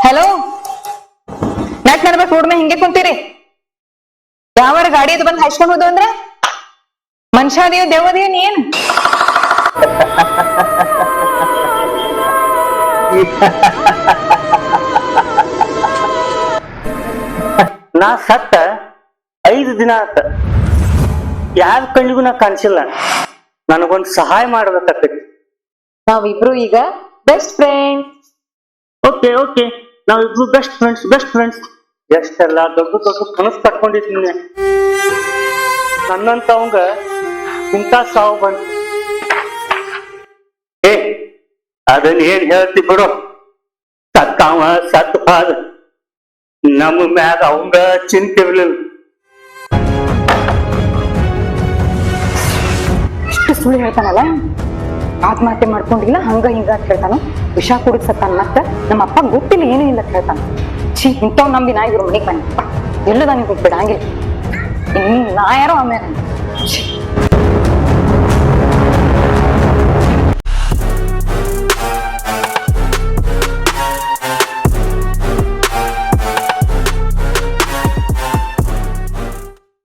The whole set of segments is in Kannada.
ಹಲೋ, ಯಾಕೆ ನಡ್ಬೇಕು ರೋಡ್ ಮೇಲೆ ಹಿಂಗೆ ಕುಂತೀರಿ? ಯಾವಾರ ಗಾಡಿ ಅದು ಬಂದು ಹಚ್ಕೊಂಡ್ ಹೋದು ಅಂದ್ರ ಮನುಷ್ಯ ಅದೀವ ದೇವದೀವ ನೀನ್? ನಾ ಸತ್ತ 5 ದಿನ ಆತ. ಯಾರ ಕಣ್ಣಿಗೂ ನಾ ಕಾಣಿಸಿಲ್ಲ. ನನಗೊಂದು ಸಹಾಯ ಮಾಡ್ಬೇಕಾಗ್ತೈತಿ. ನಾವಿಬ್ರು ಈಗ ಬೆಸ್ಟ್ ಫ್ರೆಂಡ್. ಓಕೆ ಓಕೆ, ನಾವಿಬ್ರು ಬೆಸ್ಟ್ ಫ್ರೆಂಡ್ಸ್. ಎಷ್ಟೆಲ್ಲ ದೊಡ್ಡ ದೊಡ್ಡ ಕನಸು ಕಟ್ಕೊಂಡಿದ್ದೀನಿ. ನನ್ನಂತ ಅವಂಗ ಇಂಥ ಸಾವು ಬಂತು. ಏ ಅದನ್ನ ಏನ್ ಹೇಳ್ತಿ ಬಿಡು. ಸತ್ತಾವ ಸತ್ ಬಾದ, ನಮ್ಮ ಮ್ಯಾಗ ಅವಂಗ ಚಿಂತೆ ಇರ್ಲಿಲ್ಲ. ಇಷ್ಟು ಸುಳ್ಳು ಹೇಳ್ತಾನಲ್ಲ, ಆತ್ಮಹತ್ಯೆ ಮಾಡ್ಕೊಂಡಿಲ್ಲ ಹಂಗ ಹಿಂಗ ಅಂತ ಹೇಳ್ತಾನು. ವಿಷ ಕುಡಿದ್ ಸತ್ತಾನ. ಮತ್ತ ನಮ್ಮ ಅಪ್ಪ ಗೊತ್ತಿಲ್ಲ ಏನೂ ಇಲ್ಲ ಅಂತ ಹೇಳ್ತಾನ. ಛೀ, ಇಂಥವ್ ನಂಬಿ ನಾ ಇವ್ರ ಮನೆಗೆ ಬನ್ನಿ ಎಲ್ಲದ ನೀವು ಬಿಡಂಗಿಲ್ಲ. ನಾ ಯಾರೋ ಆಮೇಲೆ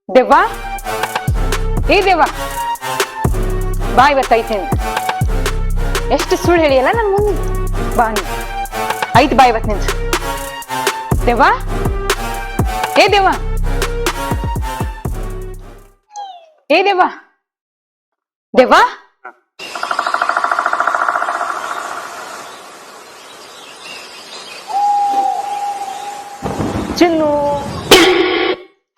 ದೇವ್ವ, ಏ ದೇವ್ವ ಬಾ, ಇವತ್ತೈತೇನು? ಎಷ್ಟು ಸುಳ್ಳು ಹೇಳಿಯಲ್ಲ ನನ್ ಮುಂದೆ. ಬಾ ನೀ ಐತ್ ಬಾ ಇವತ್ ನಿಂತ. ದೇವ್ವ, ಏ ದೇವ್ವ, ಏ ದೇವ್ವ, ದೇವ್ವ, ಚಿನ್ನು.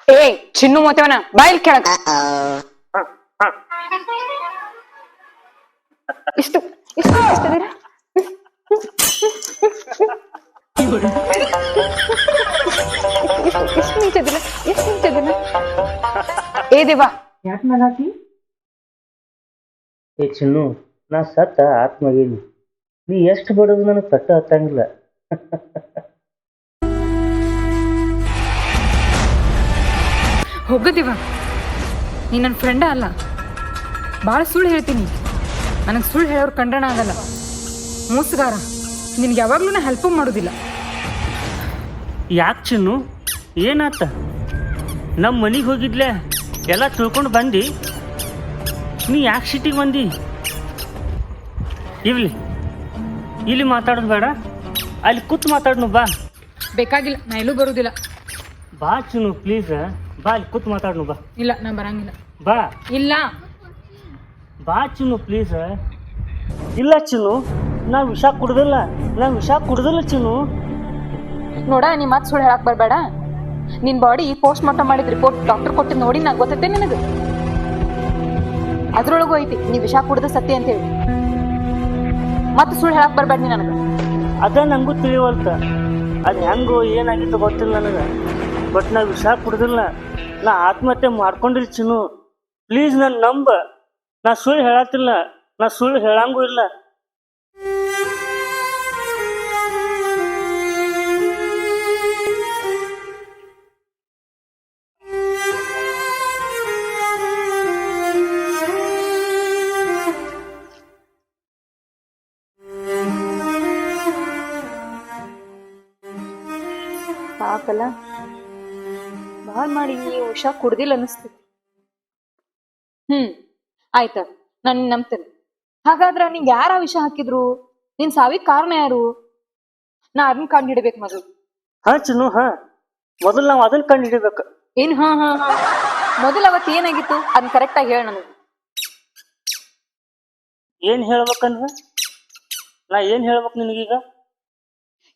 ಏ ಚಿನ್ನು ಮೋತೇವನ ಬಾಯಿಲ್ ಕೆಳಗ. ಇಷ್ಟು ಇಷ್ಟು ಇಷ್ಟದಿರ ಎಷ್ಟು ನಿಂಚದಿಲ್ಲ, ಎಷ್ಟು ನಿಂಚದಿಲ್ಲ. ಏ ದೇವಾ, ಯಾಕೆ ನಗಾತಿ? ಏ ಚಿನ್ನು, ನಾ ಸತ್ತ ಆತ್ಮಗೇನಿ. ನೀ ಎಷ್ಟು ಬಡದು ನನಗೆ ಕಟ್ಟ ಹತ್ತಂಗಿಲ್ಲ. ಹೋಗದಿವ, ನೀ ನನ್ನ ಫ್ರೆಂಡ ಅಲ್ಲ. ಭಾಳ ಸುಳ್ಳು ಹೇಳ್ತೀನಿ. ನನಗೆ ಸುಳ್ಳು ಹೇಳೋರು ಕಂಡಣ ಆಗಲ್ಲ. ಮೋಸಗಾರ, ನಿನ್ಗೆ ಯಾವಾಗ್ಲೂ ನಾ ಹೆಲ್ಪ್ ಮಾಡೋದಿಲ್ಲ. ಯಾಕೆ ಚಿನ್ನು, ಏನಾತ? ನಮ್ಮ ಮನೆಗೆ ಹೋಗಿದ್ಲೆ, ಎಲ್ಲ ತಿಳ್ಕೊಂಡು ಬಂದು ನೀ ಯಾಕೆ ಸಿಟಿಗೆ ಬಂದಿ? ಇಲ್ಲಿ ಮಾತಾಡೋದು ಬೇಡ, ಅಲ್ಲಿ ಕೂತು ಮಾತಾಡ್ನು ಬಾ. ಬೇಕಾಗಿಲ್ಲ, ನಾ ಎಲ್ಲೂ ಬರುದಿಲ್ಲ. ಬಾ ಚಿನ್ನು ಪ್ಲೀಸ್, ಬಾ ಅಲ್ಲಿ ಕೂತು ಮಾತಾಡ್ನು ಬಾ. ಇಲ್ಲ, ನಾ ಬರಂಗಿಲ್ಲ. ಬಾ. ಇಲ್ಲ ಬಾ ಚಿನ್ನು ಪ್ಲೀಸ್. ಇಲ್ಲ ಚಿನ್ನು, ನಾ ವಿಷ ಕುಡ್ದಿಲ್ಲ ಚಿನ್ನು. ನೋಡ, ನೀ ಮತ್ತೆ ಸುಳ್ಳು ಹೇಳಕ್ ಬರ್ಬೇಡ. ನಿನ್ ಬಾಡಿ ಪೋಸ್ಟ್ ಮಾರ್ಟಮ್ ಮಾಡಿದ ರಿಪೋರ್ಟ್ ಡಾಕ್ಟರ್ ಕೊಟ್ಟಿದ್ ನೋಡಿ ನಂಗೆ ಗೊತ್ತೈತೆ ನಿನಗೆ. ಅದ್ರೊಳಗೂ ಐತಿ ನೀ ವಿಷ ಕುಡ್ದ ಸತ್ಯ ಅಂತ ಹೇಳಿ. ಮತ್ತೆ ಸುಳ್ಳು ಹೇಳಕ್ ಬರ್ಬೇಡ ನೀ ನನಗೆ. ಅದ ನಂಗೂ ತಿಳಿವಲ್ತ. ಅದು ಹೆಂಗೋ ಏನಾಗಿತ್ತು ಗೊತ್ತಿಲ್ಲ ನನಗೆ. ಬಟ್ ನಾ ವಿಷ ಕುಡ್ದಿಲ್ಲ, ನಾ ಆತ್ಮಹತ್ಯೆ ಮಾಡ್ಕೊಂಡಿಲ್ಲ ಚಿನ್ನು. ಪ್ಲೀಸ್ ನನ್ನ ನಂಬ. ನಾ ಸುಳ್ಳು ಹೇಳತ್ತಿಲ್ಲ, ನಾ ಸುಳ್ಳು ಹೇಳಂಗೂ ಇಲ್ಲ. ಪಾಪಲ್ಲ, ಭಾಳ ಮಾಡಿ ವಿಷ ಕುಡ್ದಿಲ್ಲ ಅನಿಸ್ತೈತಿ. ಆಯ್ತ, ನಾನು ನಂಬ್ತೇನೆ. ಹಾಗಾದ್ರ ನಿಂಗೆ ಯಾರ ವಿಷ ಹಾಕಿದ್ರು? ನಿನ್ ಸಾವಿಗೆ ಕಾರಣ ಯಾರು? ನಾ ಅದನ್ನ ಕಂಡು ಹಿಡಿಬೇಕು ಮೊದಲು. ಹಾ ಚಿನ್ನು, ಹಾ ಮೊದಲು ನಾವು ಅದನ್ನ ಕಂಡು ಹಿಡಿಬೇಕು. ಏನ್ ಹಾ ಹಾ ಹಾ ಮೊದಲು ಅವತ್ತು ಏನಾಗಿತ್ತು ಅದನ್ನ ಕರೆಕ್ಟ್ ಆಗಿ ಹೇಳ ನನಗೆ. ಏನ್ ಹೇಳ್ಬೇಕಂದ್ರ ನಾ ಏನ್ ಹೇಳ್ಬೇಕು ನಿನಗೀಗ?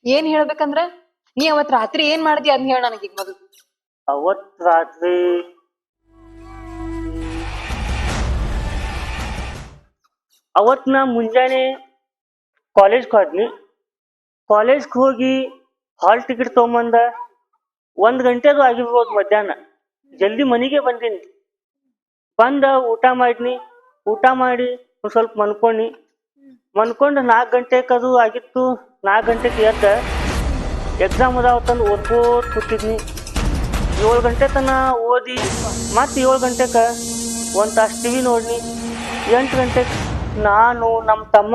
ಏನ್ ಹೇಳ್ಬೇಕಂದ್ರ ನೀ ಅವತ್ ರಾತ್ರಿ ಏನ್ ಮಾಡ್ದಿ ಅದನ್ನ ಹೇಳ ನನಗೀಗ ಮೊದಲು. ಅವತ್ ರಾತ್ರಿ ನಾ ಮುಂಜಾನೆ ಕಾಲೇಜ್ಗೆ ಹೋದ್ನಿ. ಕಾಲೇಜ್ಗೆ ಹೋಗಿ ಹಾಲ್ ಟಿಕೆಟ್ ತೊಗೊಂಬಂದ 1 ಗಂಟೆದು ಆಗಿರ್ಬೋದು ಮಧ್ಯಾಹ್ನ. ಜಲ್ದಿ ಮನೆಗೆ ಬಂದೀನಿ. ಬಂದ ಊಟ ಮಾಡಿನಿ. ಊಟ ಮಾಡಿ ಒಂದು ಸ್ವಲ್ಪ ಮನ್ಕೊಂಡು 4 ಗಂಟೆಗೆ ಅದು ಆಗಿತ್ತು. 4 ಗಂಟೆಗೆ ಎದ್ದ ಎಕ್ಸಾಮ್ ಅದಾವತ್ತಂದು ಓದ್ಕೋತ ಕೂತಿದ್ನಿ. 7 ಗಂಟೆ ತನಕ ಓದಿ ಮತ್ತೆ 7 ಗಂಟೆಗೆ ಒಂದು ತಾಸು ಟಿವಿ ನೋಡ್ನಿ. 8 ಗಂಟೆಗೆ ನಾನು ನಮ್ಮ ತಮ್ಮ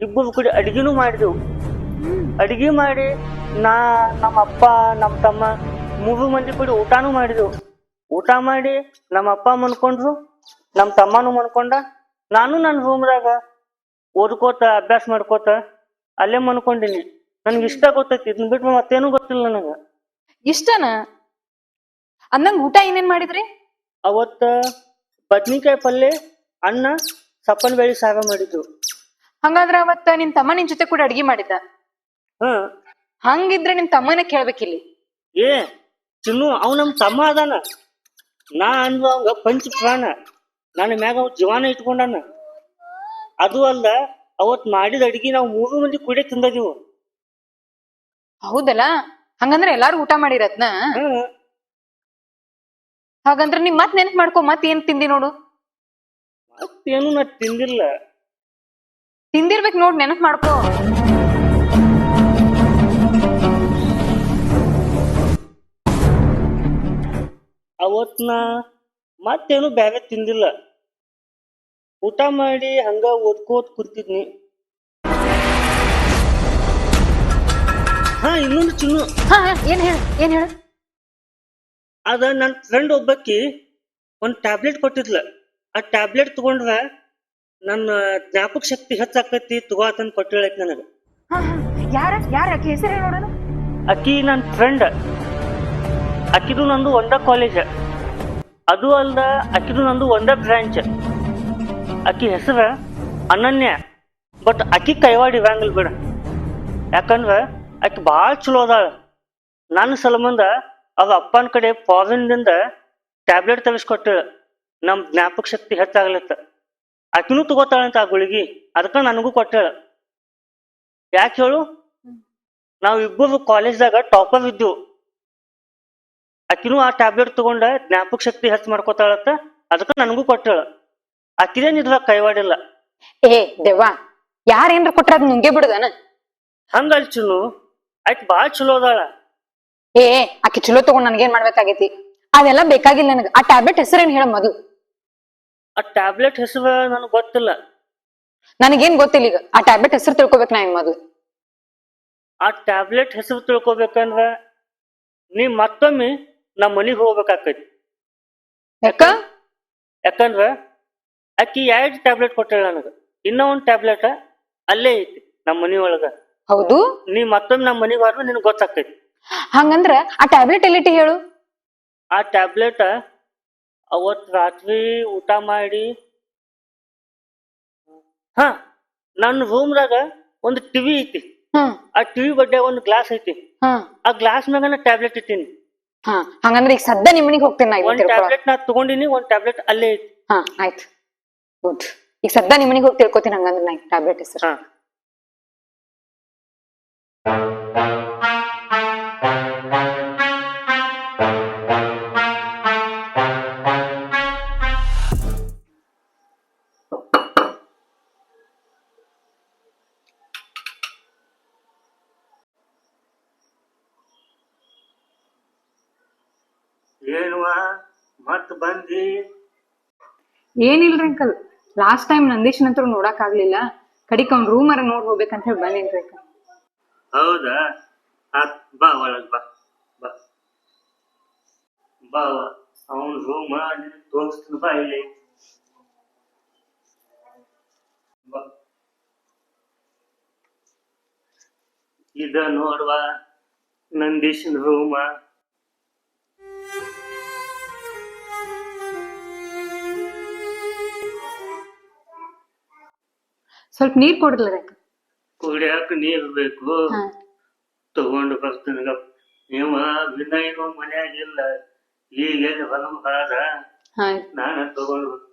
ಇಬ್ಬರು ಕೂಡಿ ಅಡಿಗೆನೂ ಮಾಡಿದೆವು. ಅಡಿಗೆ ಮಾಡಿ ನಾ ನಮ್ಮ ಅಪ್ಪ ನಮ್ಮ ತಮ್ಮ 3 ಮಂದಿ ಕೂಡಿ ಊಟಾನು ಮಾಡಿದ್ವು. ಊಟ ಮಾಡಿ ನಮ್ಮ ಅಪ್ಪ ಮನ್ಕೊಂಡ್ರು, ನಮ್ಮ ತಮ್ಮನು ಮನ್ಕೊಂಡ. ನಾನು ನನ್ನ ರೂಮ್ದಾಗ ಓದ್ಕೋತ ಅಭ್ಯಾಸ ಮಾಡ್ಕೋತ ಅಲ್ಲೇ ಮನ್ಕೊಂಡಿನಿ. ನನ್ಗೆ ಇಷ್ಟ ಗೊತ್ತೈತಿ, ಇದನ್ನ ಬಿಟ್ಟು ಮತ್ತೇನು ಗೊತ್ತಿಲ್ಲ ನನಗ. ಇಷ್ಟನ ಅಂದಂಗ ಊಟ ಏನೇನ್ ಮಾಡಿದ್ರಿ? ಅವತ್ತ ಬದ್ನಿಕಾಯಿ ಪಲ್ಯ, ಅನ್ನ, ಸಪ್ಪನ್ ಬೇಳಿ ಸಾರ ಮಾಡಿದ್ರು. ಹಂಗಾದ್ರ ಅವತ್ತ ನಿನ್ ತಮ್ಮ ನಿನ್ ಜೊತೆ ಕೂಡ ಅಡ್ಗಿ ಮಾಡಿದ್ದ? ಹ್ಮ್. ಹಂಗಿದ್ರೆ ನಿಮ್ ತಮ್ಮನೇ ಕೇಳ್ಬೇಕಿಲ್ಲಿ. ಏ ಚಿನ್ನು, ಅವ್ ನಮ್ ತಮ್ಮ ಅದಾನ. ನಾ ಅಂದ್ರ ಅವಂಗ ಪಂಚ ಪ್ರಾಣ. ನನ್ನ ಮ್ಯಾಗ ಅವ್ ಜೀವಾನ ಇಟ್ಕೊಂಡಾನ. ಅದು ಅಲ್ದ ಅವತ್ ಮಾಡಿದ ಅಡ್ಗಿ ನಾವು 3 ಮಂದಿ ಕೂಡೆ ತಿಂದದೀವು. ಹೌದಲ್ಲ? ಹಂಗಂದ್ರೆ ಎಲ್ಲಾರು ಊಟ ಮಾಡಿರತ್ನ? ಹ್ಮ್. ಹಾಗಂದ್ರ ನೀವ್ ಮತ್ ನೆನ್ಪ್ ಮಾಡ್ಕೊ, ಮತ್ ಏನ್ ತಿಂದಿ ನೋಡು. ಮತ್ತೇನು ನಾ ತಿಂದಿಲ್ಲ. ತಿಂದಿರ್ಬೇಕ್ ನೋಡ್, ನೆನಪ್ ಮಾಡ್ಕೊ. ಅವತ್ ನಾ ಮತ್ತೇನು ಬ್ಯಾರೆ ತಿಂದಿಲ್ಲ. ಊಟ ಮಾಡಿ ಹಂಗ ಓದ್ಕೋತ್ ಕೂತಿದ್ನಿ. ಹಾ, ಇನ್ನೊಂದು ಚಿನ್ನು. ಹಾ, ಏನ್ ಹೇಳ? ಅದ ನನ್ನ ಫ್ರೆಂಡ್ ಒಬ್ಬಾಕಿ ಒಂದ್ ಟ್ಯಾಬ್ಲೆಟ್ ಕೊಟ್ಟಿದ್ಲ. ಆ ಟ್ಯಾಬ್ಲೆಟ್ ತಗೊಂಡ್ರ ನನ್ನ ಜ್ಞಾಪಕ ಶಕ್ತಿ ಹೆಚ್ಚಾಕತಿ, ತಗೋ ಅಂತಂದ್ ಕೊಟ್ಟಿಳೈತಿ ನನಗ. ಯಾರ ಆಕಿ ಹೆಸರು ನೋಡೋಣ. ಅಕ್ಕಿ ನನ್ನ ಫ್ರೆಂಡ್. ಅಕ್ಕಿದು ನಂದು ಒಂದ ಕಾಲೇಜ್. ಅದು ಅಲ್ದ ಅಕ್ಕಿದು ನಂದು ಒಂದ ಬ್ರಾಂಚ್. ಅಕ್ಕಿ ಹೆಸರ ಅನನ್ಯ. ಬಟ್ ಅಕ್ಕಿ ಕೈವಾಡಿ ಇರಂಗಿಲ್ಲ ಬಿಡ. ಯಾಕಂದ್ರ ಅಕ್ಕಿ ಭಾಳ ಚಲೋ ಅದಾಳ. ನನ್ನ ಸಲಮಂದ ಅವ ಅಪ್ಪನ ಕಡೆ ಫಾರಿನ್ದಿಂದ ಟ್ಯಾಬ್ಲೆಟ್ ತೆಗೆಸ್ಕೊಟ್ಟಳ, ನಮ್ ಜ್ಞಾಪಕ ಶಕ್ತಿ ಹೆಚ್ಚಾಗ್ಲತ್ತ. ಆಕಿನೂ ತಗೋತಾಳಂತ ಆ ಗುಳಿಗಿ, ಅದಕ್ಕ ನನಗೂ ಕೊಟ್ಟಳ. ಯಾಕೆ ಹೇಳು? ನಾವಿಬ್ಬರು ಕಾಲೇಜ್ದಾಗ ಟಾಪರ್ ಇದ್ದೆವು. ಆಕಿನೂ ಆ ಟ್ಯಾಬ್ಲೆಟ್ ತಗೊಂಡ ಜ್ಞಾಪಕ ಶಕ್ತಿ ಹೆಚ್ಚು ಮಾಡ್ಕೋತಾಳತ್ತ, ಅದಕ್ಕ ನನಗೂ ಕೊಟ್ಟಳ. ಆಕಿದೇನ್ ಇದ್ರ ಕೈವಾಡಿಲ್ಲ. ಏ ದೇವ್ವ, ಯಾರೇನ್ರ ಕೊಟ್ರ ಅದ್ ನುಂಗೆ ಬಿಡುದನ? ಹಂಗಲ್ ಚಿನ್ನು, ಆಕಿ ಭಾಳ ಚಲೋ ಅದಾಳ. ಏ ಆಕಿ ಚಲೋ ತಗೊಂಡ್ ನನ್ಗೇನ್ ಮಾಡ್ಬೇಕಾಗೈತಿ? ಅದೆಲ್ಲ ಬೇಕಾಗಿಲ್ಲ ನನಗ. ಆ ಟ್ಯಾಬ್ಲೆಟ್ ಹೆಸರೇನ್ ಹೇಳ ಮೊದಲು. ಆ ಟ್ಯಾಬ್ಲೆಟ್ ಹೆಸರು ನನಗೆ ಗೊತ್ತಿಲ್ಲ. ನನಗೇನ್ ಗೊತ್ತಿಲ್ಲ ಈಗ. ಆ ಟ್ಯಾಬ್ಲೆಟ್ ಹೆಸರು ತಿಳ್ಕೊಬೇಕು ನಾ ಮೊದಲು. ಆ ಟ್ಯಾಬ್ಲೆಟ್ ಹೆಸರು ತಿಳ್ಕೊಬೇಕಂದ್ರ ನೀ ಮತ್ತೊಮ್ಮೆ ನಮ್ಮ ಮನಿಗೆ ಹೋಗ್ಬೇಕಾಕೈತಿ. ಯಾಕಂದ್ರ ಆಕಿ 2 ಟ್ಯಾಬ್ಲೆಟ್ ಕೊಟ್ಟಳ ನನಗ. ಇನ್ನ ಒಂದ್ ಟ್ಯಾಬ್ಲೆಟ್ ಅಲ್ಲೇ ಐತಿ ನಮ್ಮ ಮನಿ ಒಳಗ. ಹೌದು? ನೀ ಮತ್ತೊಮ್ಮೆ ನಮ್ಮ ಮನಿಗೆ ಹೋದ್ರೆ ನಿನಗೆ ಗೊತ್ತಾಕೈತಿ. ಹಂಗಂದ್ರ ಆ ಟ್ಯಾಬ್ಲೆಟ್ ಎಲ್ಲಿಟ್ಟಿ ಹೇಳು? ಆ ಟ್ಯಾಬ್ಲೆಟ್ ಅವತ್ ರಾತ್ರಿ ಊಟ ಮಾಡಿ, ಹಾ, ನನ್ನ ರೂಮ್ದಾಗ ಒಂದು ಟಿವಿ ಐತಿ. ಆ ಟಿವಿ ಬಡ್ಡೆ ಒಂದು ಗ್ಲಾಸ್ ಐತಿ. ಆ ಗ್ಲಾಸ್ ಮ್ಯಾಗ ಟ್ಯಾಬ್ಲೆಟ್ ಇಟ್ಟಿನಿ. ಹಂಗಂದ್ರೆ ಈಗ ಸದ್ದ ನಿಮ್ಮನಿಗೆ ಹೋಗ್ತೇನೆ. ಒಂದ್ ಟ್ಯಾಬ್ಲೆಟ್ ನಾ ತಗೊಂಡಿನಿ, ಒಂದ್ ಟ್ಯಾಬ್ಲೆಟ್ ಅಲ್ಲೇ ಐತಿ. ಆಯ್ತು, ಗುಡ್. ಈಗ ಸದ್ದ ನಿಮ್ಮನಿಗೆ ಹೋಗಿ ತಿಳ್ಕೊತೀನಿ. ಹಂಗಂದ್ರೆ ನಾ ಟ್ಯಾಬ್ಲೆಟ್ ಹೆಸರು. ಏನುವಾ ಮತ್ ಬಂದಿ? ಏನಿಲ್ರಿ ಅಂಕಲ್, ಲಾಸ್ಟ್ ಟೈಮ್ ನಂದೀಶ್ ನಂತರ ನೋಡಕ್ ಆಗ್ಲಿಲ್ಲ. ಕಡಿಕ್ ಅವ್ನ ರೂಮ್ ಅರ ನೋಡ್ ಹೋಗ್ಬೇಕಂತ ಹೇಳಿ ಬಂದೇನ್ರಿ ಅಂಕಲ್. ಹೌದಾ? ಬಾ ಒಳಗ್ ಬಾ. ಬಾ ಅವನ್ ರೂಮ್ ತೋರಿಸ್ತೀನಿ. ಬಾ ಇಲ್ಲಿ ಬಾ. ಇದ ನೋಡ್ವಾ ನಂದೀಶನ್ ರೂಮ. ಸ್ವಲ್ಪ ನೀರ್ ಕೊಡ್ರಲ್ಲ ಅಂಕಲ್. ಕುಡಿಯಾಕ ನೀರ್ ಬೇಕು, ತಗೊಂಡು ಬರ್ತೀನಿ. ನೀವ ವಿನಯನು ಮನ್ಯಾಗಿಲ್ಲ, ಈಗ ಹೊಲಂ ಹಾದ, ನಾನ ತಗೊಂಡು ಬರ್ತೀನಿ.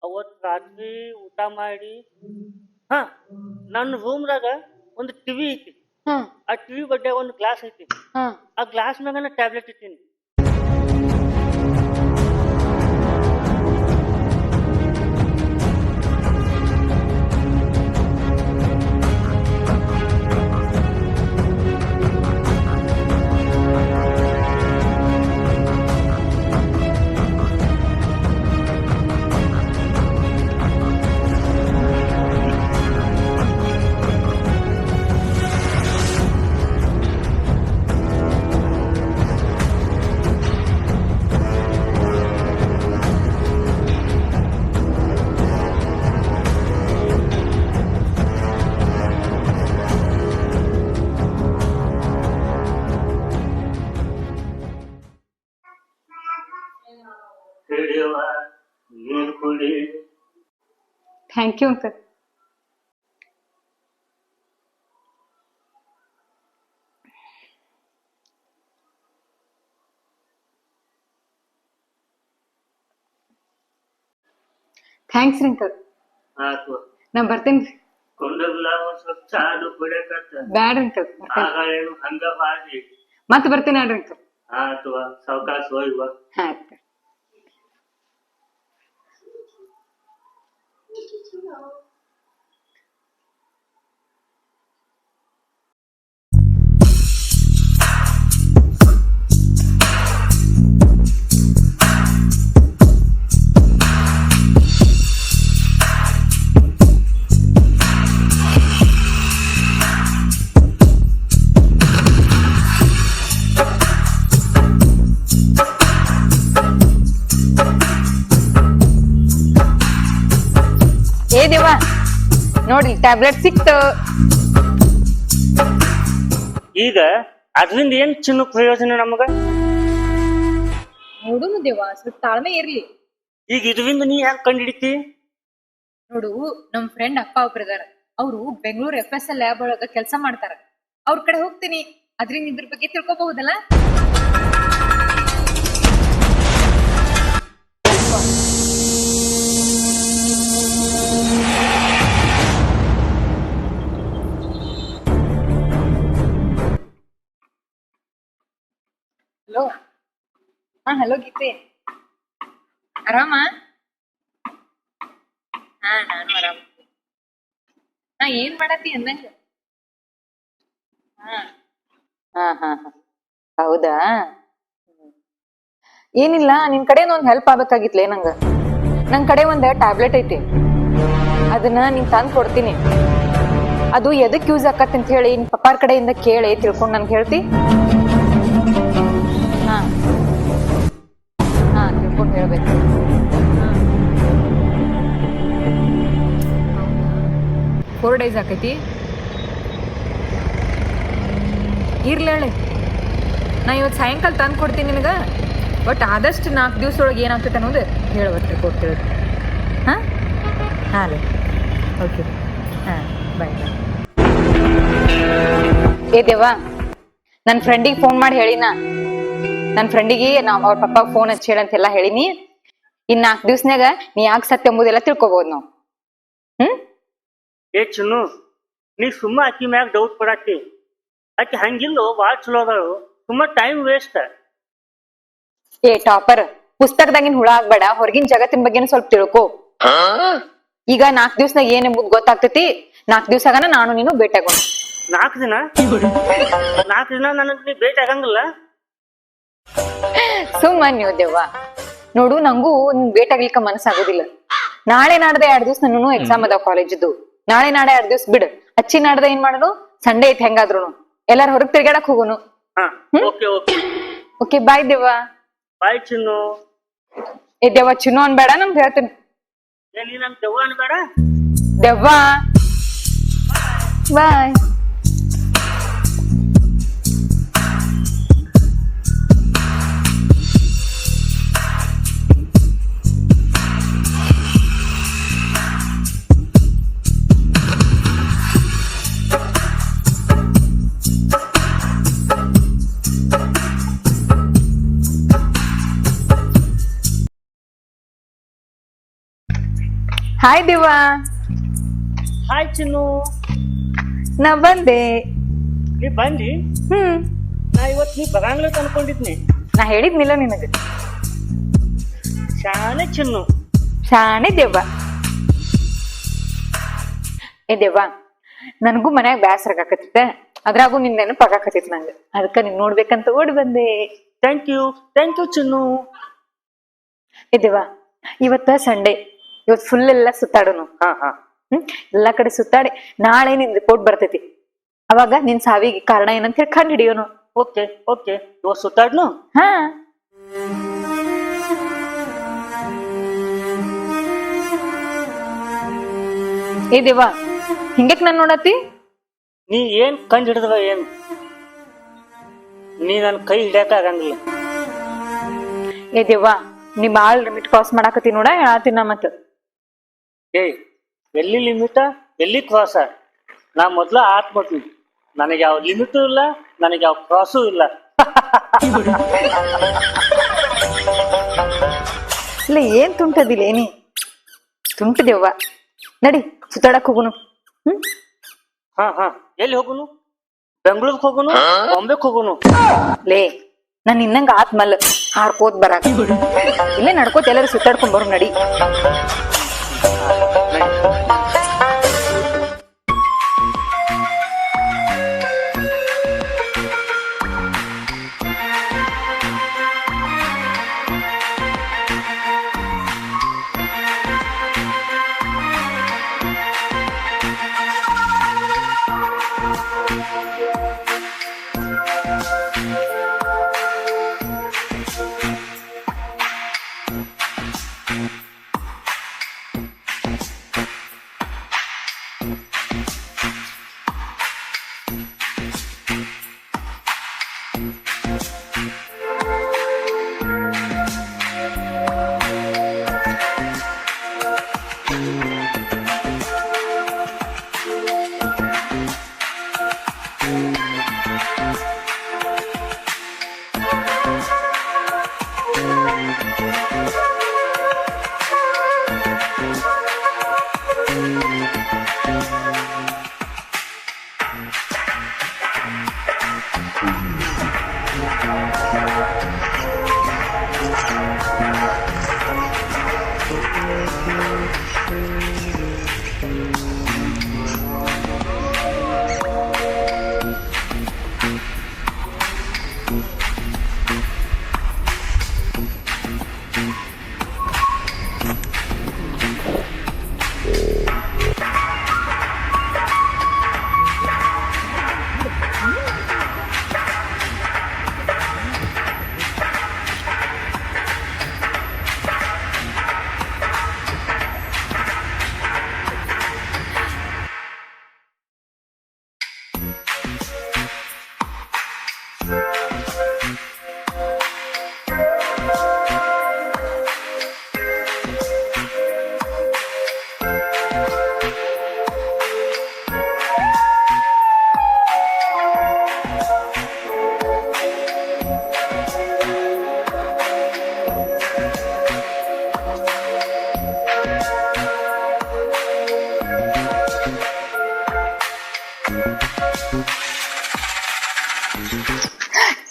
ಅವತ್ ರಾತ್ರಿ ಊಟ ಮಾಡಿ, ಹಾ, ನನ್ನ ರೂಮ್ದಾಗ ಒಂದು ಟಿವಿ ಐತಿ. ಆ ಟಿವಿ ಬಡ್ಡೆ ಒಂದು ಗ್ಲಾಸ್ ಐತಿ. ಆ ಗ್ಲಾಸ್ ಮ್ಯಾಗ ಟ್ಯಾಬ್ಲೆಟ್ ಇಟ್ಟಿನಿ. Thank you uncle. ಥ್ಯಾಂಕ್ಸ್ ರೀ ಅಂಕಲ್. ಆತು ನಾ ಬರ್ತೇನ್ರಿ. ಕೊಂಡಲ್ಲ ಒಂದ್ ಸ್ವಲ್ಪ ಚಾದು ಕುಡಿಯಕತ್ತ ಬ್ಯಾಡ್ರಿ ಅಂಕಲ್, ಆಗಳೇನು ಹಂಗ ಬಾರಿ. ಮತ್ತೆ ಬರ್ತೇನೆ ಅಡ್ರಿ ಅಂಕಲ್. ಆತು ಸಾವ್ಕಾಶ ಹೋಯ್ವ. ಹಾ. ಏ ದೇವ ನೋಡಿ ಟ್ಯಾಬ್ಲೆಟ್ ಸಿಕ್ತು. ಈಗ ಅದ್ರಿಂದ ಏನ್ ಚಿನ್ನ ಪ್ರಯೋಜನ ನಮಗ? ನೋಡುನು ದೇವ, ಸ್ವಲ್ಪ ತಾಳ್ಮೆ ಇರ್ಲಿ. ಈಗ ಇದರಿಂದ ನೀ ಹೆಂಗ್ ಕಂಡು ಹಿಡಿತಿ? ನೋಡು, ನಮ್ ಫ್ರೆಂಡ್ ಅಪ್ಪ ಒಬ್ರು ಇದಾರ. ಅವ್ರು ಬೆಂಗಳೂರು FSL ಲ್ಯಾಬ್ ಒಳಗ ಕೆಲಸ ಮಾಡ್ತಾರ. ಅವ್ರ ಕಡೆ ಹೋಗ್ತೀನಿ, ಅದ್ರಿಂದ ಇದ್ರ ಬಗ್ಗೆ ತಿಳ್ಕೊಬಹುದಲ್ಲ. ಹಲೋ. ಹಲೋ ಗೀತೆ, ಆರಾಮ? ನಾನು ಆರಾಮ. ಏನ್ ಮಾಡತ್ತಿ ಅಂದಂಗ? ಹಾ ಹಾ ಹಾ, ಹೌದಾ? ಏನಿಲ್ಲ, ನಿನ್ ಕಡೆ ಒಂದ್ ಹೆಲ್ಪ್ ಆಗ್ಬೇಕಾಗಿತ್ಲೇ ನಂಗ. ನನ್ ಕಡೆ ಒಂದ್ ಟ್ಯಾಬ್ಲೆಟ್ ಐತಿ, ಅದನ್ನ ನೀನ್ ತಂದ್ ಕೊಡ್ತೀನಿ. ಅದು ಎದಕ್ ಯೂಸ್ ಆಕತ್ ಅಂತ ಹೇಳಿ ನಿನ್ ಪಪ್ಪಾರ್ ಕಡೆಯಿಂದ ಕೇಳಿ ತಿಳ್ಕೊಂಡ್ ನನ್ಗೆ ಹೇಳ್ತಿ? ಹಾ ಹಾ, ತಿಳ್ಕೊಂಡ್ ಹೇಳ್ಬೇಕು. 4 days ಆಕೈತಿ. ಇರ್ಲಿ ಹೇಳಿ, ನಾ ಇವತ್ತು ಸಾಯಂಕಾಲ ತಂದು ಕೊಡ್ತೀನಿ ನಿನಗ. ಬಟ್ ಆದಷ್ಟು 4 ದಿವಸದೊಳಗೆ ಏನಾಗ್ತೈತೆ ಅನ್ನೋದು ಹೇಳ್ಬೇಕು, ಕೊಡ್ತೀವಿ. ಹಾಂ ಹಾಂ ರೀ, ಓಕೆ. ಹಾಂ, ಬಾಯ್ ಬಾಯ್. ಏ ದೇವಾ, ನನ್ನ ಫ್ರೆಂಡಿಗೆ ಫೋನ್ ಮಾಡಿ ಹೇಳಿನ. ನನ್ನ ಫ್ರೆಂಡಿಗೆ ಅವ್ರ ಪಪ್ಪ ಫೋನ್ ಹಚ್ಚಿ ಹೇಳಂತೆಲ್ಲ ಹೇಳಿನಿ. ಇನ್ 4 ದಿವ್ಸನಾಗ ನೀ ಯಾಕೆ ಸತ್ಯ ಎಂಬುದೆಲ್ಲ ತಿಳ್ಕೊಬೋದು ನಾವು. ಏ ಚಿನ್ನು, ನೀ ಸುಮ್ಮ ಆಕಿ ಮ್ಯಾಗ ಡೌಟ್ ಪಡಾತಿ. ಆಕಿ ಹಂಗಿಲ್ಲೋ, ಬಾಳ್ ಚಲೋ ಅದಾಳು. ಸುಮ್ಮ ಟೈಮ್ ವೇಸ್ಟ್. ಏ ಟಾಪರ್, ಪುಸ್ತಕದಾಗಿನ ಹುಳ ಆಗ್ಬೇಡ, ಹೊರಗಿನ ಜಗತ್ತಿನ ಬಗ್ಗೆನೂ ಸ್ವಲ್ಪ ತಿಳ್ಕೊ. ಈಗ 4 ದಿವ್ಸನಾಗ ಏನ್ ಎಂಬುದು ಗೊತ್ತಾಗ್ತೈತಿ. 4 ದಿವ್ಸ ಆಗನ ನಾನು ನೀನು ಭೇಟಿ ಆಗೋಣ. 4 ದಿನ? 4 ದಿನ ನನಗ್ ನೀ ಭೇಟಿ ಆಗಂಗಿಲ್ಲ? ಸುಮ್ಮ ನೀವು ದೇವ್ವ. ನೋಡು, ನಂಗೂ ನಿನ್ ಭೇಟಿ ಆಗ್ಲಿಕ್ಕ ಮನಸ್ಸಾಗೋದಿಲ್ಲ. ನಾಳೆ ನಾಡ್ದೆ 2 ದಿವ್ಸ ನಾನು ಎಕ್ಸಾಮ್ ಅದಾವ ಕಾಲೇಜಿದ್ದು. ನಾಳೆ ನಾಳೆ 2 ದಿವ್ಸ ಬಿಡು. ಹಚ್ಚಿ ನಾಡ್ದೆ ಏನ್ ಮಾಡೋದು, ಸಂಡೇ ಐತಿ, ಹೆಂಗಾದ್ರು ಎಲ್ಲಾರು ಹೊರಗ್ ತಿರ್ಗಾಡಕ್ ಹೋಗೋನು. ಓಕೆ ಓಕೆ ಓಕೆ, ಬಾಯ್ ದೇವ್ವ. ಬಾಯ್ ಚಿನ್ನು. ಏ ದೇವ್ವ, ಚಿನ್ನು ಅನ್ಬೇಡ, ನಮ್ಗೆ ಹೇಳ್ತೀನಿ. ನೀ ನಮ್ ದೆವ್ವ ಅನ್ಬೇಡ. ದೆವ್ವ, ಬಾಯ್. ಹಾಯ್ ದೇವಾ. ಹಾಯ್ ಚಿನ್ನು. ನಾ ಬಂದೆ. ನೀ ಬಂದಿ? ನಾ ಇವತ್ ನೀ ಬರಂಗಿಲ್ಲ ಅನ್ಕೊಂಡಿದ್ನಿ. ನಾ ಹೇಳಿದ್ನಿಲ್ಲ ನಿನಗೆ. ಶಾನೆ ಚಿನ್ನು. ಶಾನೆ ದೇವ್ವ. ಏ ದೇವ್ವ, ನನಗೂ ಮನ್ಯಾಗ ಬ್ಯಾಸರ ಆಗಾಕತ್ತಿತ್ತ. ಅದ್ರಾಗೂ ನಿನ್ ನೆನಪಾಗಾಕತ್ತಿತ್ ನಂಗೆ. ಅದಕ್ಕ ನೀನ್ ನೋಡ್ಬೇಕಂತ ಓಡಿ ಬಂದೆ. ಥ್ಯಾಂಕ್ ಯು ಚಿನ್ನು. ಏ ದೇವ್ವ, ಇವತ್ತ ಸಂಡೇ, ಇವತ್ ಫುಲ್ ಎಲ್ಲ ಸುತ್ತಾಡೋನು. ಎಲ್ಲಾ ಕಡೆ ಸುತ್ತಾಡಿ ನಾಳೆ ನಿನ್ ರಿಪೋರ್ಟ್ ಬರ್ತೈತಿ. ಅವಾಗ ನಿನ್ ಸಾವಿಗೆ ಕಾರಣ ಏನಂತ ಹೇಳಿ ಕಂಡು ಹಿಡಿಯೋನು. ಓಕೆ ಓಕೆ, ಇವತ್ತು ಸುತ್ತಾಡ್ನು. ಹಾ, ಏ ದೇವ್ವ, ಹಿಂಗಕ್ ನಾನ್ ನೋಡತಿ? ನೀ ಏನ್ ಕಂಡು ಹಿಡಿದ್ರ ಏನ್? ನೀ ನನ್ ಕೈ ಹಿಡಿಯಕ ಆಗಂಗಿಲ್ಲ. ಏ ದೇವ್ವ, ನೀ ಬಾಳ್ ಲಿಮಿಟ್ ಕ್ರಾಸ್ ಮಾಡಾಕತಿ ನೋಡ, ಹೇಳಾತೀನಿ ನಾ. ಮತ್ತ ಏಯ್, ಎಲ್ಲಿ ಲಿಮಿಟ ಎಲ್ಲಿ ಕ್ರಾಸ? ನಾ ಮೊದ್ಲ ಆತ್ಮತಿ, ನನಗೆ ಯಾವ ಲಿಮಿಟು ಇಲ್ಲ, ನನಗೆ ಯಾವ ಕ್ರಾಸು ಇಲ್ಲ. ಇಲ್ಲ ಏನ್ ತುಂಟದಿಲ್ಲ ಏನಿ ತುಂಟದೇವ್ವ. ನಡಿ ಸುತ್ತಾಡಕ್ ಹೋಗುನು. ಹಾ ಹಾ, ಎಲ್ಲಿ ಹೋಗುನು? ಬೆಂಗಳೂರಿಗೆ ಹೋಗುನು, ಬಾಂಬೆಗೆ ಹೋಗುನು? ಲೇ ನಾನ್ ಇನ್ನಂಗ ಆತ್ಮಲ್ ಹಾಡ್ಕೋತ್ ಬರಾಕ ಇಲ್ಲೇ ನಡ್ಕೋತ ಎಲ್ಲರೂ ಸುತ್ತಾಡ್ಕೊಂಡ್ ಬರು ನಡಿ.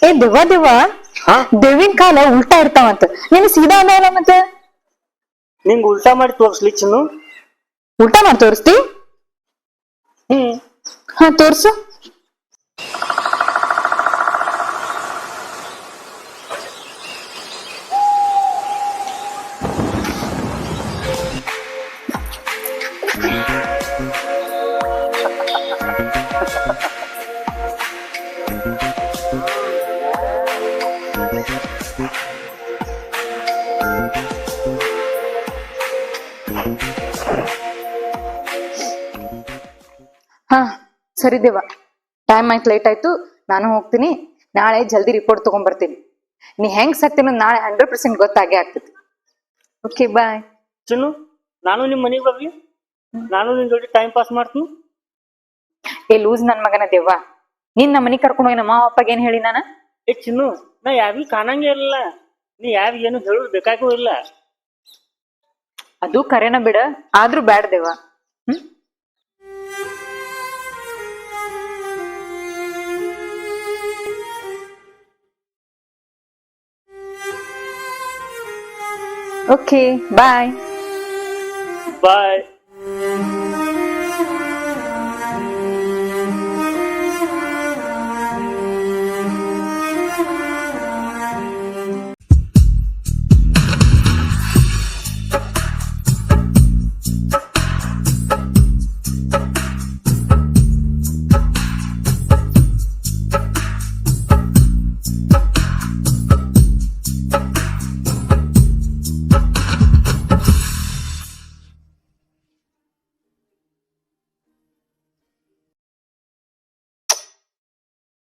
ಏ ದೇವ ದೇವ, ಹಾ, ದೇವಿನ ಕಾಲ ಉಲ್ಟಾ ಇರ್ತಾವಂತ, ನೀನು ಸೀದಾ ಅದಾವಲ್ಲ ಮತ್ತೆ ನಿಂಗ್ ಉಲ್ಟಾ ಮಾಡಿ ತೋರ್ಸ್ಲಿ ಚಿನ್ನು? ಉಲ್ಟಾ ಮಾಡಿ ತೋರಿಸ್ತಿ? ಹಾ ತೋರ್ಸು. ಹಾ ಸರಿ ದೇವ, ಟೈಮ್ ಆಯ್ತು, ಲೇಟ್ ಆಯ್ತು, ನಾನು ಹೋಗ್ತೀನಿ. ನಾಳೆ ಜಲ್ದಿ ರಿಪೋರ್ಟ್ ತಗೊಂಡ್ ಬರ್ತೀನಿ. ನೀ ಹೆಂಗ್ ಸಕ್ತೀನಿ ನಾಳೆ 100% ಗೊತ್ತಾಗೇ ಆಗ್ತೈತಿ. Okay bye. ಚಿನ್ನು, ನಾನು ನಿಮ್ ಮನೆಗೆ ಬರ್ಲಿ? ನಾನು ನಿನ್ ಜೊತೆ ಟೈಮ್ ಪಾಸ್ ಮಾಡ್ತೀನಿ. ಏ ಲೂಸ್ ನನ್ ಮಗನ ದೇವ, ನೀನ್ ನಮ್ಮ ಮನೆಗ್ ಕರ್ಕೊಂಡು ಹೋಗಿ ನಮ್ಮ ಅಪ್ಪಗೆ ಏನ್ ಹೇಳಿ ನಾನ? ಏ ಚಿನ್ನು, ನಾ ಯಾರಿಗೂ ಕಾಣಂಗೇ ಇಲ್ಲ, ನೀ ಯಾರಿಗ ಏನು ಹೇಳೋದು ಬೇಕಾಗೂ ಇಲ್ಲ. ಅದು ಕರೆನ ಬಿಡ, ಆದ್ರೂ ಬ್ಯಾಡ ದೇವ. Okay bye. ಬಾಯ್.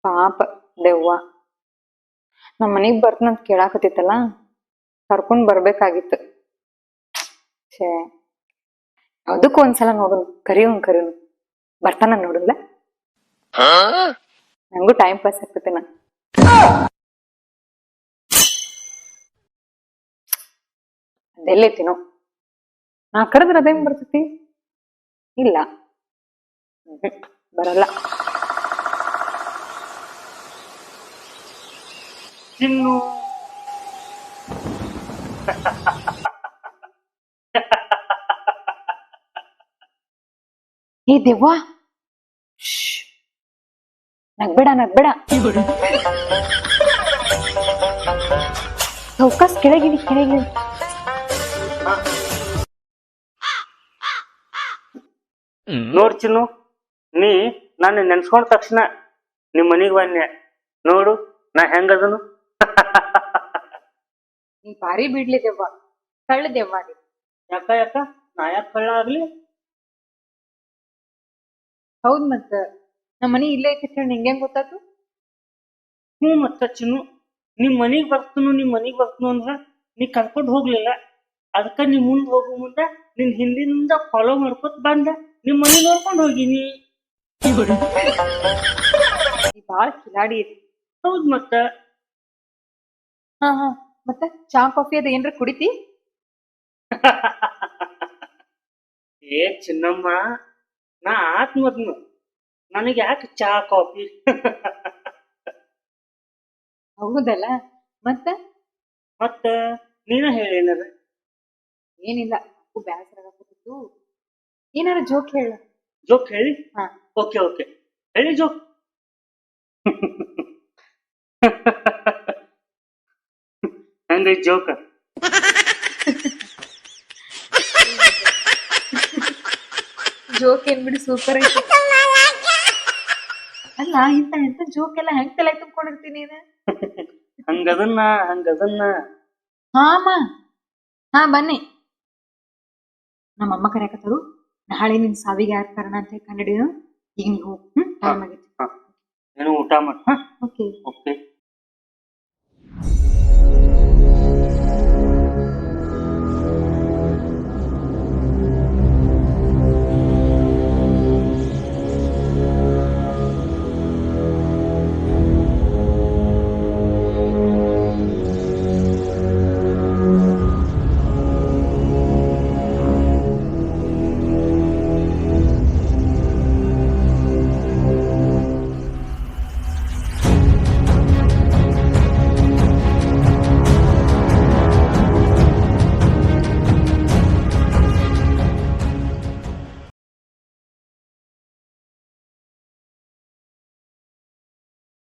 ಪಾಪ ದೆವ್ವ ನಮ್ಮ ಮನೆಗ್ ಬರ್ತನಂತ ಕೇಳಾಕತ್ತಿತ್ತಲ್ಲ, ಕರ್ಕೊಂಡ್ ಬರ್ಬೇಕಾಗಿತ್ತು. ಛೇ ಅದಕ್ಕೂ ಒಂದ್ಸಲ ನೋಡುನು, ಕರಿಯೋನು ಬರ್ತಾನ ನೋಡುನ್ಲ. ನಂಗೂ ಟೈಮ್ ಪಾಸ್ ಆಗ್ತತೆ. ಅದೆಲ್ಲೈತಿನೋ ನಾ ಕರೆದ್ರ ಅದೇನ್ ಬರ್ತತಿ? ಇಲ್ಲ, ಬರಲ್ಲ. ಚಿನ್ನು ಏ ದೆವ್ವ, ನಗ್ಬೇಡ. ಚೌಕಾಸ್ ಕೆಳಗಿಳಿ. ನೋಡ್ ಚಿನ್ನು, ನೀ ನಾನು ನೆನ್ಸ್ಕೊಂಡ ತಕ್ಷಣ ನಿಮ್ ಮನಿಗ್ ಬನ್ನೆ. ನೋಡು ನಾ ಹೆಂಗದನು. ನೀ ಭಾರಿ ಬಿಡ್ಲಿ ದೆವ್ವ, ಕಳ್ಳ ದೆವ್ವ ನೀ. ಯಾಕ ನಾ ಯಾಕೆ ಕಳ್ಳ ಆಗ್ಲಿ? ಹೌದ್ ಮತ್ತ ನಮ್ಮ ಮನಿ ಇಲ್ಲೇ ಐತಿ ಹೇಳಿ ನಿಂಗೆ ಹೆಂಗ್ ಗೊತ್ತಾತು? ಹ್ಞೂ ಮತ್ತ ಚಿನ್ನು, ನಿಮ್ ಮನಿಗ್ ಬರ್ತನು ಅಂದ್ರ ನೀ ಕರ್ಕೊಂಡ್ ಹೋಗ್ಲಿಲ್ಲ. ಅದಕ್ಕ ನೀ ಮುಂದ್ ಹೋಗು ಮುಂದ ನಿನ್ ಹಿಂದಿನಿಂದ ಫಾಲೋ ಮಾಡ್ಕೊತ ಬಂದ ನಿಮ್ ಮನಿ ನೋಡ್ಕೊಂಡ್ ಹೋಗಿನಿ. ನೀ ಬಾಳ ಕಿಲಾಡಿ ಐತಿ. ಹೌದ್ ಮತ್ತ. ಹಾ ಮತ್ತೆ ಚಾ ಕಾಫಿ ಅದ ಏನ್ರ ಕುಡಿತಿ? ಏ ಚಿನ್ನಮ್ಮ, ನಾ ಆತ್ಮದ್ನು, ನನಗೆ ಯಾಕೆ ಚಾ ಕಾಫಿ? ಹೌದಲ್ಲ, ಮತ್ತ ಮತ್ತ ನೀನ ಹೇಳೇನದ? ಏನಿಲ್ಲ, ಬ್ಯಾಸರ ಆಗತ್ತಿತ್ತು. ಏನಾರ ಜೋಕ್ ಹೇಳ. ಜೋಕ್ ಹೇಳಿ? ಹಾ. ಓಕೆ ಹೇಳಿ ಜೋಕ್. ಹೆಂಗೈತ್ ಜೋಕ? ಜೋಕ್ ಏನ್ ಬಿಡಿ, ಸೂಪರ್ ಐತಿ. ಅಲ್ಲ, ಇಂತ ಜೋಕ್ ಎಲ್ಲ ಹೆಂಗ್ ತಲೆ ತುಂಬ್ಕೊಂಡಿರ್ತೀನಿ ನೀನ? ಹಂಗದನ್ನ ಹಾ ಬನ್ನಿ. ನಮ್ಮಮ್ಮ ಕರೆಯಕತ್ತರು. ನಾಳೆ ನಿನ್ ಸಾವಿಗೆ ಯಾರ ಕಾರಣ ಅಂತ ಕಂಡಿಡಿದ. ಈಗ ನೀವು ಟೈಮ್ ಆಗೈತಿ. ಏನು ಊಟ ಮಾಡ. ಓಕೆ. ಓಕೆ.